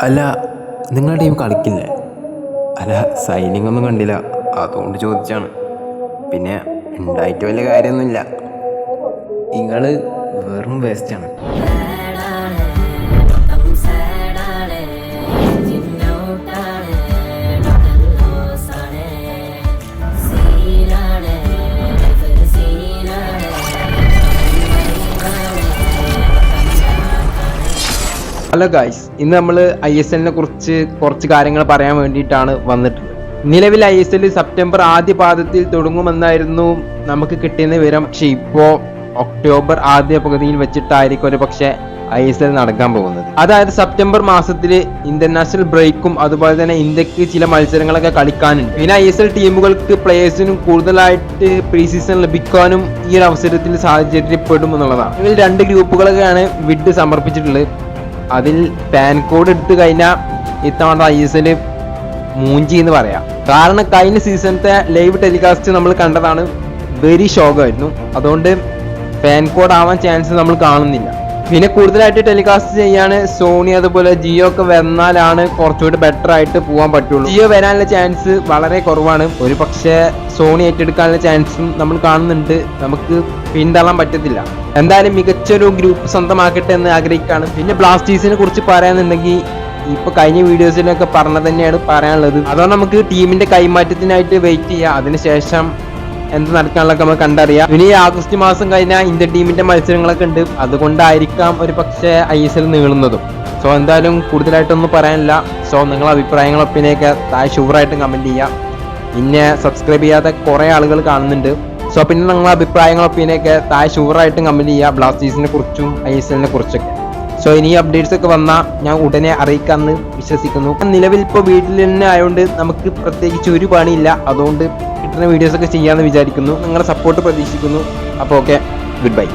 അല്ല, നിങ്ങളുടെ ടീം കളിക്കില്ലേ? അല്ല, സൈനിങ് ഒന്നും കണ്ടില്ല, അതുകൊണ്ട് ചോദിച്ചാണ്. പിന്നെ ഉണ്ടായിട്ട് വലിയ കാര്യമൊന്നുമില്ല. നിങ്ങൾ വെറും വേസ്റ്റാണ്. ഹലോ ഗായ്സ്, ഇന്ന് നമ്മൾ ISL കുറിച്ച് കുറച്ച് കാര്യങ്ങൾ പറയാൻ വേണ്ടിയിട്ടാണ് വന്നിട്ടുള്ളത്. നിലവിൽ ISL സെപ്റ്റംബർ ആദ്യ പാദത്തിൽ തുടങ്ങുമെന്നായിരുന്നു നമുക്ക് കിട്ടിയ വിവരം. പക്ഷെ ഇപ്പോൾ ഒക്ടോബർ ആദ്യ പകുതിയിൽ വെച്ചിട്ടായിരിക്കും ഒരു പക്ഷേ ISL നടക്കാൻ പോകുന്നത്. അതായത് സെപ്റ്റംബർ മാസത്തിൽ ഇന്റർനാഷണൽ ബ്രേക്കും അതുപോലെ തന്നെ ഇന്ത്യക്ക് ചില മത്സരങ്ങളൊക്കെ കളിക്കാനുണ്ട്. പിന്നെ ISL ടീമുകൾക്ക് പ്ലേയേഴ്സിനും കൂടുതലായിട്ട് പ്രീ സീസൺ ലഭിക്കാനും ഈ ഒരു അവസരത്തിൽ സാഹചര്യപ്പെടും എന്നുള്ളതാണ്. ഇതിൽ 2 ഗ്രൂപ്പുകളൊക്കെയാണ് വിഡ് സമർപ്പിച്ചിട്ടുള്ളത്. അതിൽ പാൻ കോഡ് എടുത്തു കഴിഞ്ഞാൽ ഇത്തവണ ISL മൂഞ്ചി എന്ന് പറയാം. കാരണം കഴിഞ്ഞ സീസണത്തെ ലൈവ് ടെലികാസ്റ്റ് നമ്മൾ കണ്ടതാണ്, വെരി ഷോക്കായിരുന്നു. അതുകൊണ്ട് പാൻ കോഡ് ആവാൻ ചാൻസ് നമ്മൾ കാണുന്നില്ല. പിന്നെ കൂടുതലായിട്ട് ടെലികാസ്റ്റ് ചെയ്യാണ് സോണി അതുപോലെ ജിയോ ഒക്കെ വന്നാലാണ് കുറച്ചുകൂടി ബെറ്റർ ആയിട്ട് പോകാൻ പറ്റുള്ളൂ. ജിയോ വരാനുള്ള ചാൻസ് വളരെ കുറവാണ്. ഒരു പക്ഷേ സോണി ഏറ്റെടുക്കാനുള്ള ചാൻസും നമ്മൾ കാണുന്നുണ്ട്. നമുക്ക് പിന്തള്ളാൻ പറ്റത്തില്ല. എന്തായാലും മികച്ചൊരു ഗ്രൂപ്പ് സ്വന്തമാക്കട്ടെ എന്ന് ആഗ്രഹിക്കുകയാണ്. പിന്നെ ബ്ലാസ്റ്റേഴ്സിനെ കുറിച്ച് പറയാന്നുണ്ടെങ്കിൽ ഇപ്പൊ കഴിഞ്ഞ വീഡിയോസിലൊക്കെ പറഞ്ഞത് തന്നെയാണ് പറയാനുള്ളത്. അതുകൊണ്ട് നമുക്ക് ടീമിന്റെ കൈമാറ്റത്തിനായിട്ട് വെയിറ്റ് ചെയ്യാം. അതിനുശേഷം എന്ത് നടക്കാനുള്ളതൊക്കെ നമുക്ക് കണ്ടറിയാം. ഇനി ആഗസ്റ്റ് മാസം കഴിഞ്ഞാൽ ഇന്ത്യൻ ടീമിന്റെ മത്സരങ്ങളൊക്കെ ഉണ്ട്. അതുകൊണ്ടായിരിക്കാം ഒരു പക്ഷേ ISL നീളുന്നതും. സോ എന്തായാലും കൂടുതലായിട്ടൊന്നും പറയാനില്ല. സോ നിങ്ങളുടെ അഭിപ്രായങ്ങൾ ഒപ്പിനെയൊക്കെ താഴെ ഷുവറായിട്ടും കമന്റ് ചെയ്യാം. പിന്നെ സബ്സ്ക്രൈബ് ചെയ്യാത്ത കുറേ ആളുകൾ കാണുന്നുണ്ട്. സോ പിന്നെ നിങ്ങളുടെ അഭിപ്രായങ്ങൾ ഒപ്പിനെയൊക്കെ താഴെ ഷുവറായിട്ടും കമന്റ് ചെയ്യുക, ബ്ലാസ്റ്റേഴ്സിനെ കുറിച്ചും ISL കുറിച്ചൊക്കെ. സോ ഇനി അപ്ഡേറ്റ്സ് ഒക്കെ വന്നാൽ ഞാൻ ഉടനെ അറിയിക്കാമെന്ന് വിശ്വസിക്കുന്നു. നിലവിൽ ഇപ്പോൾ വീട്ടിൽ തന്നെ ആയതുകൊണ്ട് നമുക്ക് പ്രത്യേകിച്ച് ഒരു പണിയില്ല. അതുകൊണ്ട് കിട്ടുന്ന വീഡിയോസ് ഒക്കെ ചെയ്യാമെന്ന് വിചാരിക്കുന്നു. നിങ്ങളുടെ സപ്പോർട്ട് പ്രതീക്ഷിക്കുന്നു. അപ്പോൾ ഓക്കെ, ഗുഡ് ബൈ.